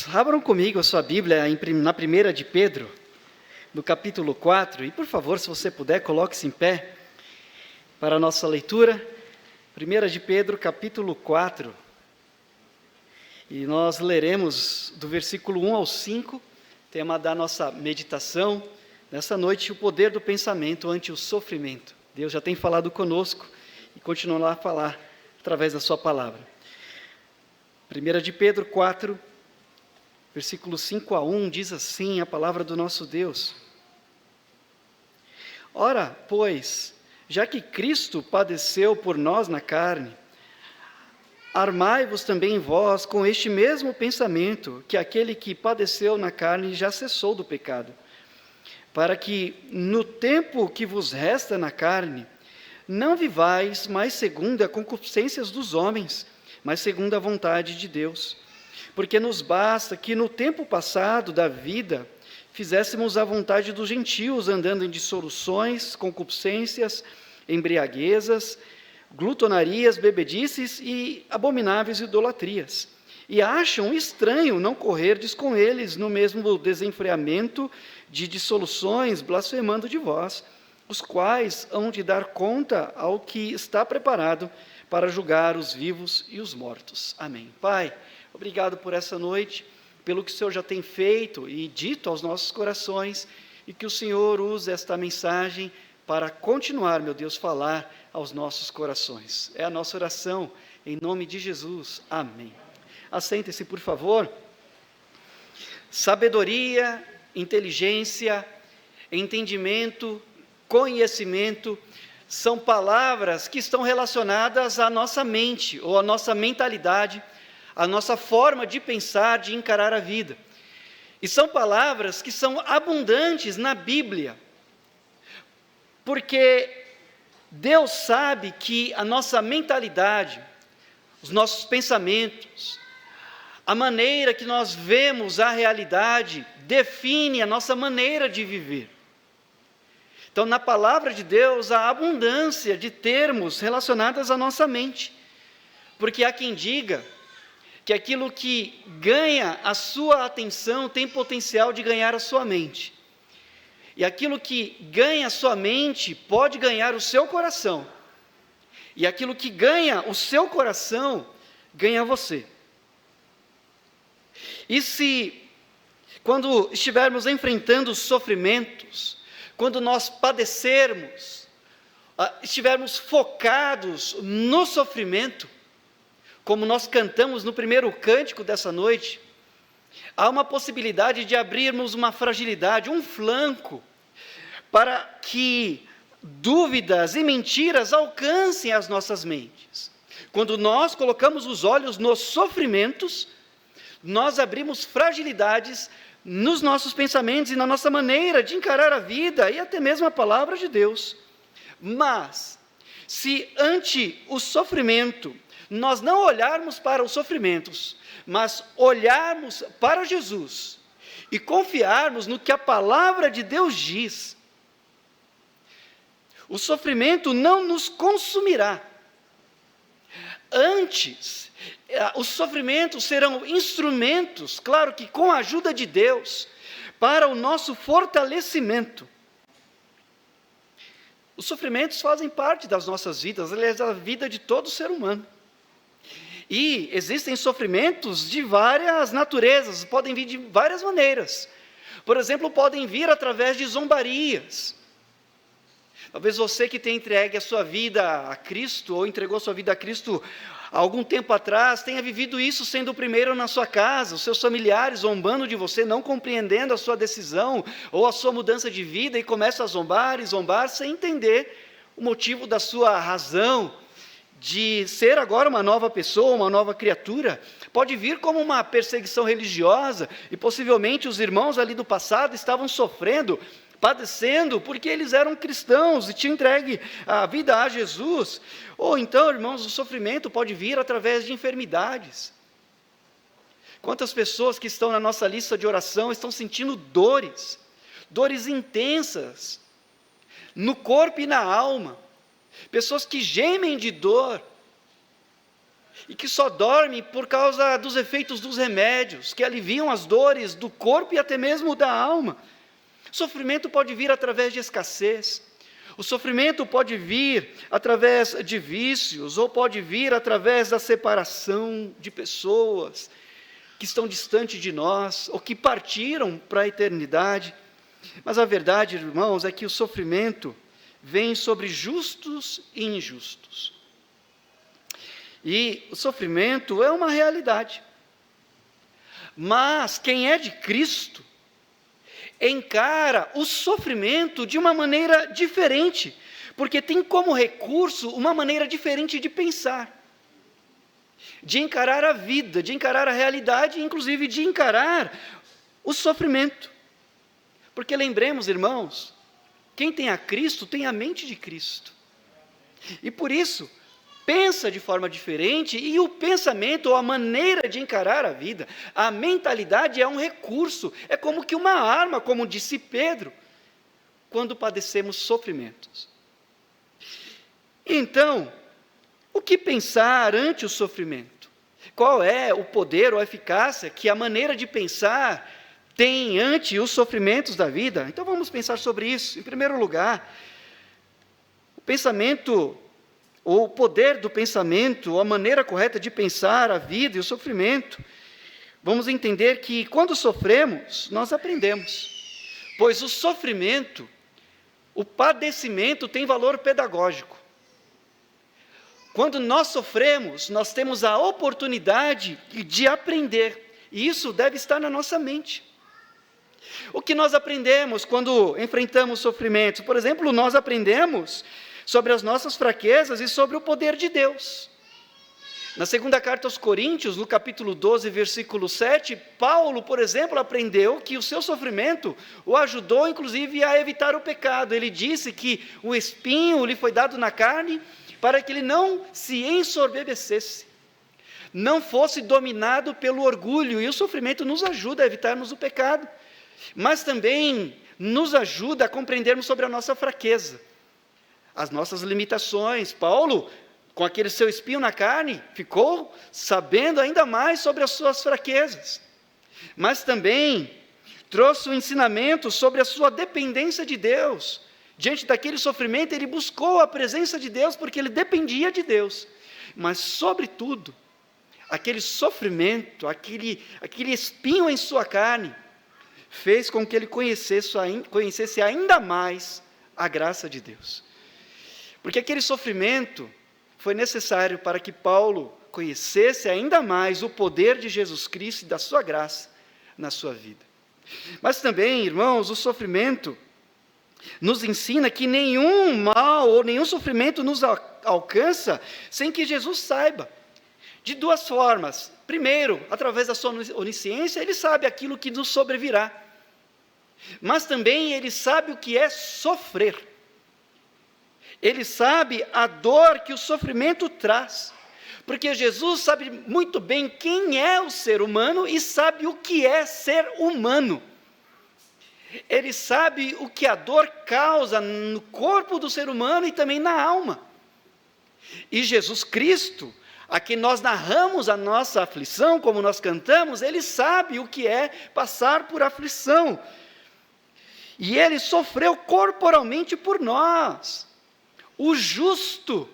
Irmãos, abram comigo a sua Bíblia na primeira de Pedro, no capítulo 4, e por favor, se você puder, coloque-se em pé para a nossa leitura. Primeira de Pedro, capítulo 4, e nós leremos do versículo 1 ao 5, tema da nossa meditação, nessa noite, o poder do pensamento ante o sofrimento. Deus já tem falado conosco e continuará a falar através da sua palavra. Primeira de Pedro 4, versículo 5 a 1, diz assim a palavra do nosso Deus: Ora, pois, já que Cristo padeceu por nós na carne, armai-vos também vós com este mesmo pensamento, que aquele que padeceu na carne já cessou do pecado, para que, no tempo que vos resta na carne, não vivais mais segundo as concupiscências dos homens, mas segundo a vontade de Deus. Porque nos basta que no tempo passado da vida fizéssemos a vontade dos gentios, andando em dissoluções, concupiscências, embriaguezas, glutonarias, bebedices e abomináveis idolatrias. E acham estranho não correrdes com eles no mesmo desenfreamento de dissoluções, blasfemando de vós, os quais hão de dar conta ao que está preparado para julgar os vivos e os mortos. Amém. Pai, obrigado por essa noite, pelo que o Senhor já tem feito e dito aos nossos corações, e que o Senhor use esta mensagem para continuar, meu Deus, falar aos nossos corações. É a nossa oração, em nome de Jesus. Amém. Assente-se, por favor. Sabedoria, inteligência, entendimento, conhecimento, são palavras que estão relacionadas à nossa mente, ou à nossa mentalidade, à nossa forma de pensar, de encarar a vida. E são palavras que são abundantes na Bíblia, porque Deus sabe que a nossa mentalidade, os nossos pensamentos, a maneira que nós vemos a realidade, define a nossa maneira de viver. Então, na palavra de Deus, há abundância de termos relacionados à nossa mente, porque há quem diga que aquilo que ganha a sua atenção tem potencial de ganhar a sua mente, e aquilo que ganha a sua mente pode ganhar o seu coração, e aquilo que ganha o seu coração ganha você. E se, quando estivermos enfrentando sofrimentos, quando nós padecermos, estivermos focados no sofrimento, como nós cantamos no primeiro cântico dessa noite, há uma possibilidade de abrirmos uma fragilidade, um flanco, para que dúvidas e mentiras alcancem as nossas mentes. Quando nós colocamos os olhos nos sofrimentos, nós abrimos fragilidades nos nossos pensamentos e na nossa maneira de encarar a vida e até mesmo a palavra de Deus. Mas, se ante o sofrimento, nós não olharmos para os sofrimentos, mas olharmos para Jesus e confiarmos no que a palavra de Deus diz, o sofrimento não nos consumirá. Antes, os sofrimentos serão instrumentos, claro que com a ajuda de Deus, para o nosso fortalecimento. Os sofrimentos fazem parte das nossas vidas, aliás, da vida de todo ser humano. E existem sofrimentos de várias naturezas, podem vir de várias maneiras. Por exemplo, podem vir através de zombarias. Talvez você que tenha entregue a sua vida a Cristo, ou entregou a sua vida a Cristo há algum tempo atrás, tenha vivido isso sendo o primeiro na sua casa, os seus familiares zombando de você, não compreendendo a sua decisão, ou a sua mudança de vida, e começa a zombar e zombar, sem entender o motivo da sua razão, de ser agora uma nova pessoa, uma nova criatura. Pode vir como uma perseguição religiosa, e possivelmente os irmãos ali do passado estavam sofrendo, padecendo, porque eles eram cristãos e tinham entregue a vida a Jesus. Ou então, irmãos, o sofrimento pode vir através de enfermidades. Quantas pessoas que estão na nossa lista de oração estão sentindo dores intensas, no corpo e na alma, pessoas que gemem de dor, e que só dorme por causa dos efeitos dos remédios, que aliviam as dores do corpo e até mesmo da alma. O sofrimento pode vir através de escassez, o sofrimento pode vir através de vícios, ou pode vir através da separação de pessoas que estão distantes de nós, ou que partiram para a eternidade. Mas a verdade, irmãos, é que o sofrimento vem sobre justos e injustos. E o sofrimento é uma realidade. Mas quem é de Cristo encara o sofrimento de uma maneira diferente, porque tem como recurso uma maneira diferente de pensar, de encarar a vida, de encarar a realidade, inclusive de encarar o sofrimento. Porque lembremos, irmãos, quem tem a Cristo tem a mente de Cristo. E por isso, pensa de forma diferente, e o pensamento, ou a maneira de encarar a vida, a mentalidade é um recurso, é como que uma arma, como disse Pedro, quando padecemos sofrimentos. Então, o que pensar ante o sofrimento? Qual é o poder ou a eficácia que a maneira de pensar tem ante os sofrimentos da vida? Então vamos pensar sobre isso. Em primeiro lugar, o pensamento, ou o poder do pensamento, ou a maneira correta de pensar a vida e o sofrimento. Vamos entender que quando sofremos, nós aprendemos, pois o sofrimento, o padecimento tem valor pedagógico. Quando nós sofremos, nós temos a oportunidade de aprender, e isso deve estar na nossa mente. O que nós aprendemos quando enfrentamos sofrimentos? Por exemplo, nós aprendemos sobre as nossas fraquezas e sobre o poder de Deus. Na segunda carta aos Coríntios, no capítulo 12, versículo 7, Paulo, por exemplo, aprendeu que o seu sofrimento o ajudou, inclusive, a evitar o pecado. Ele disse que o espinho lhe foi dado na carne para que ele não se ensoberbecesse, não fosse dominado pelo orgulho, e o sofrimento nos ajuda a evitarmos o pecado, mas também nos ajuda a compreendermos sobre a nossa fraqueza, as nossas limitações. Paulo, com aquele seu espinho na carne, ficou sabendo ainda mais sobre as suas fraquezas, mas também trouxe um ensinamento sobre a sua dependência de Deus. Diante daquele sofrimento, ele buscou a presença de Deus, porque ele dependia de Deus, mas, sobretudo, aquele sofrimento, aquele espinho em sua carne, fez com que ele conhecesse ainda mais a graça de Deus. Porque aquele sofrimento foi necessário para que Paulo conhecesse ainda mais o poder de Jesus Cristo e da sua graça na sua vida. Mas também, irmãos, o sofrimento nos ensina que nenhum mal ou nenhum sofrimento nos alcança sem que Jesus saiba. De duas formas. Primeiro, através da sua onisciência, ele sabe aquilo que nos sobrevirá. Mas também ele sabe o que é sofrer. Ele sabe a dor que o sofrimento traz. Porque Jesus sabe muito bem quem é o ser humano e sabe o que é ser humano. Ele sabe o que a dor causa no corpo do ser humano e também na alma. E Jesus Cristo, a quem nós narramos a nossa aflição, como nós cantamos, ele sabe o que é passar por aflição. E ele sofreu corporalmente por nós, o justo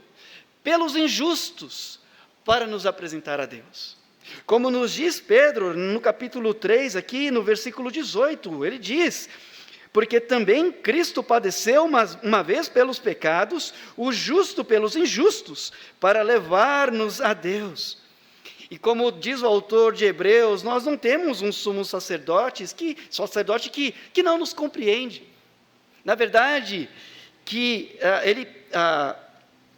pelos injustos, para nos apresentar a Deus. Como nos diz Pedro, no capítulo 3, aqui no versículo 18, ele diz: porque também Cristo padeceu uma vez pelos pecados, o justo pelos injustos, para levar-nos a Deus. E como diz o autor de Hebreus, nós não temos um sumo sacerdote que não nos compreende. Na verdade, ele,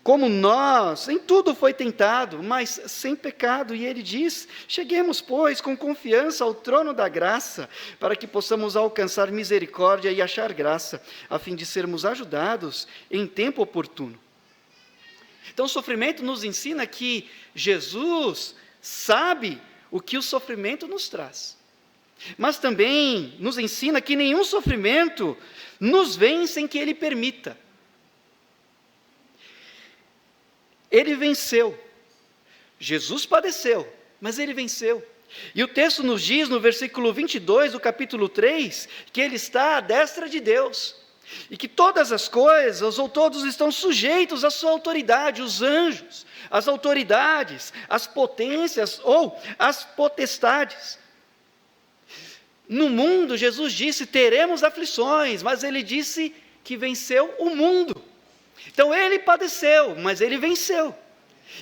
como nós, em tudo foi tentado, mas sem pecado. E ele diz: cheguemos, pois, com confiança ao trono da graça, para que possamos alcançar misericórdia e achar graça, a fim de sermos ajudados em tempo oportuno. Então, o sofrimento nos ensina que Jesus sabe o que o sofrimento nos traz, mas também nos ensina que nenhum sofrimento nos vem sem que Ele permita. Ele venceu Jesus padeceu, mas ele venceu. E o texto nos diz, no versículo 22 do capítulo 3, que ele está à destra de Deus, e que todas as coisas, ou todos, estão sujeitos à sua autoridade, os anjos, as autoridades, as potências, ou as potestades. No mundo, Jesus disse, teremos aflições, mas ele disse que venceu o mundo. Então ele padeceu, mas ele venceu.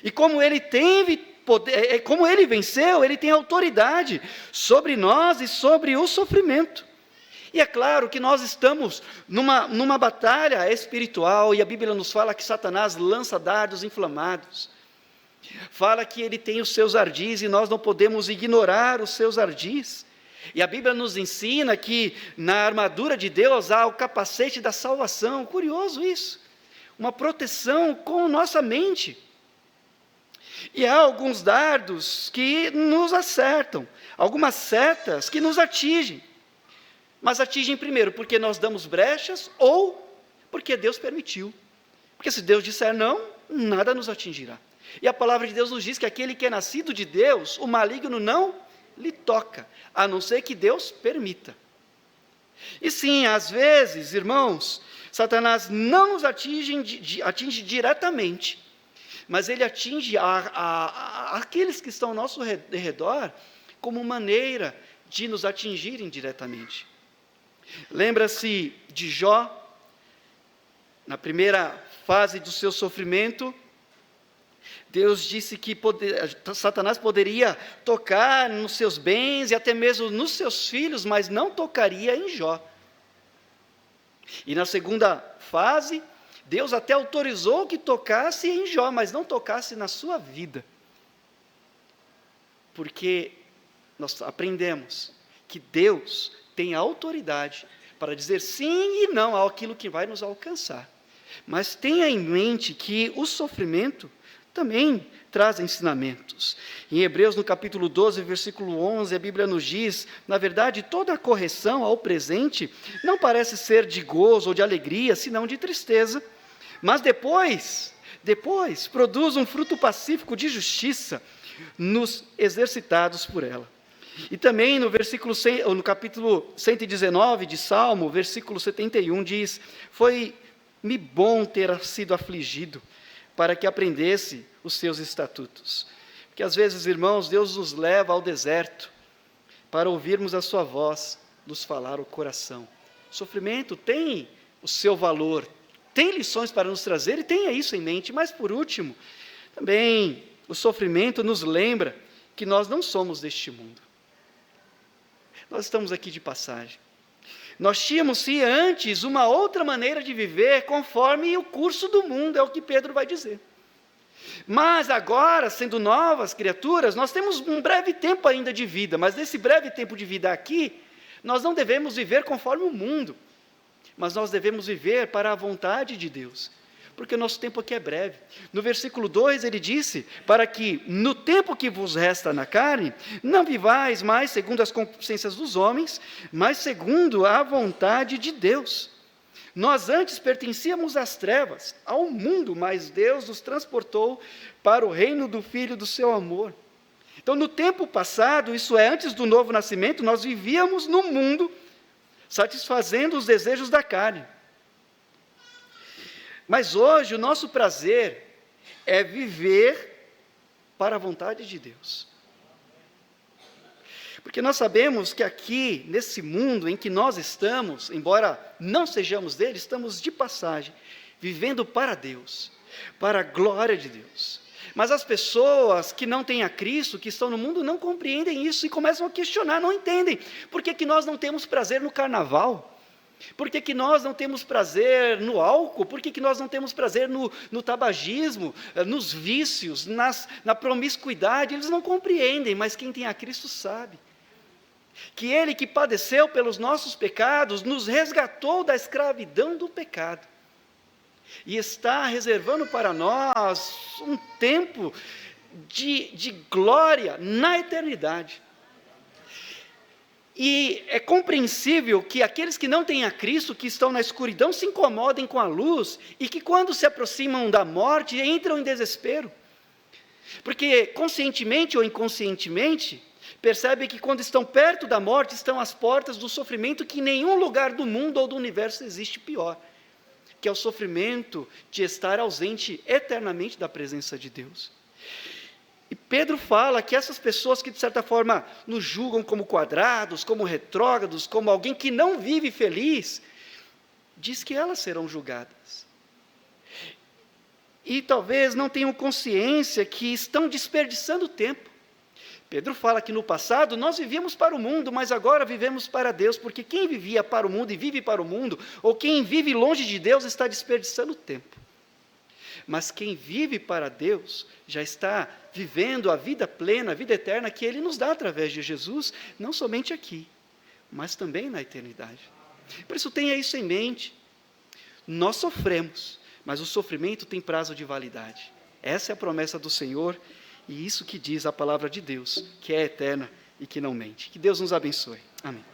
E como ele teve poder, como ele venceu, ele tem autoridade sobre nós e sobre o sofrimento. E é claro que nós estamos numa batalha espiritual, e a Bíblia nos fala que Satanás lança dardos inflamados. Fala que ele tem os seus ardis e nós não podemos ignorar os seus ardis. E a Bíblia nos ensina que na armadura de Deus há o capacete da salvação. Curioso isso. Uma proteção com nossa mente. E há alguns dardos que nos acertam, algumas setas que nos atingem. Mas atingem primeiro porque nós damos brechas ou porque Deus permitiu. Porque se Deus disser não, nada nos atingirá. E a palavra de Deus nos diz que aquele que é nascido de Deus, o maligno não lhe toca, a não ser que Deus permita. E sim, às vezes, irmãos, Satanás não nos atinge diretamente, mas ele atinge aqueles que estão ao nosso redor como maneira de nos atingirem diretamente. Lembra-se de Jó, na primeira fase do seu sofrimento, Deus disse que Satanás poderia tocar nos seus bens e até mesmo nos seus filhos, mas não tocaria em Jó. E na segunda fase, Deus até autorizou que tocasse em Jó, mas não tocasse na sua vida. Porque nós aprendemos que Deus tem autoridade para dizer sim e não àquilo que vai nos alcançar. Mas tenha em mente que o sofrimento também traz ensinamentos. Em Hebreus, no capítulo 12, versículo 11, a Bíblia nos diz, na verdade, toda a correção ao presente não parece ser de gozo ou de alegria, senão de tristeza, mas depois produz um fruto pacífico de justiça nos exercitados por ela. E também no capítulo 119 de Salmo, versículo 71, diz, foi-me bom ter sido afligido, para que aprendesse os seus estatutos. Porque às vezes, irmãos, Deus nos leva ao deserto, para ouvirmos a sua voz, nos falar o coração. O sofrimento tem o seu valor, tem lições para nos trazer, e tenha isso em mente. Mas por último, também o sofrimento nos lembra que nós não somos deste mundo. Nós estamos aqui de passagem. Nós tínhamos, sim, antes uma outra maneira de viver, conforme o curso do mundo, é o que Pedro vai dizer. Mas agora, sendo novas criaturas, nós temos um breve tempo ainda de vida, mas nesse breve tempo de vida aqui, nós não devemos viver conforme o mundo, mas nós devemos viver para a vontade de Deus, porque o nosso tempo aqui é breve. No versículo 2 ele disse, para que no tempo que vos resta na carne, não vivais mais segundo as concupiscências dos homens, mas segundo a vontade de Deus. Nós antes pertencíamos às trevas, ao mundo, mas Deus nos transportou para o reino do Filho do seu amor. Então, no tempo passado, isso é, antes do novo nascimento, nós vivíamos no mundo, satisfazendo os desejos da carne. Mas hoje o nosso prazer é viver para a vontade de Deus. Porque nós sabemos que aqui, nesse mundo em que nós estamos, embora não sejamos dele, estamos de passagem, vivendo para Deus, para a glória de Deus. Mas as pessoas que não têm a Cristo, que estão no mundo, não compreendem isso e começam a questionar, não entendem. Por que nós não temos prazer no carnaval? Por que nós não temos prazer no álcool? Por que nós não temos prazer no tabagismo, nos vícios, na promiscuidade? Eles não compreendem, mas quem tem a Cristo sabe. Que Ele que padeceu pelos nossos pecados, nos resgatou da escravidão do pecado. E está reservando para nós um tempo de glória na eternidade. E é compreensível que aqueles que não têm a Cristo, que estão na escuridão, se incomodem com a luz, e que quando se aproximam da morte, entram em desespero. Porque conscientemente ou inconscientemente, percebem que quando estão perto da morte, estão às portas do sofrimento que em nenhum lugar do mundo ou do universo existe pior, que é o sofrimento de estar ausente eternamente da presença de Deus. E Pedro fala que essas pessoas que de certa forma nos julgam como quadrados, como retrógrados, como alguém que não vive feliz, diz que elas serão julgadas. E talvez não tenham consciência que estão desperdiçando tempo. Pedro fala que no passado nós vivíamos para o mundo, mas agora vivemos para Deus, porque quem vivia para o mundo e vive para o mundo, ou quem vive longe de Deus, está desperdiçando tempo. Mas quem vive para Deus já está vivendo a vida plena, a vida eterna que Ele nos dá através de Jesus, não somente aqui, mas também na eternidade. Por isso tenha isso em mente. Nós sofremos, mas o sofrimento tem prazo de validade. Essa é a promessa do Senhor e isso que diz a palavra de Deus, que é eterna e que não mente. Que Deus nos abençoe. Amém.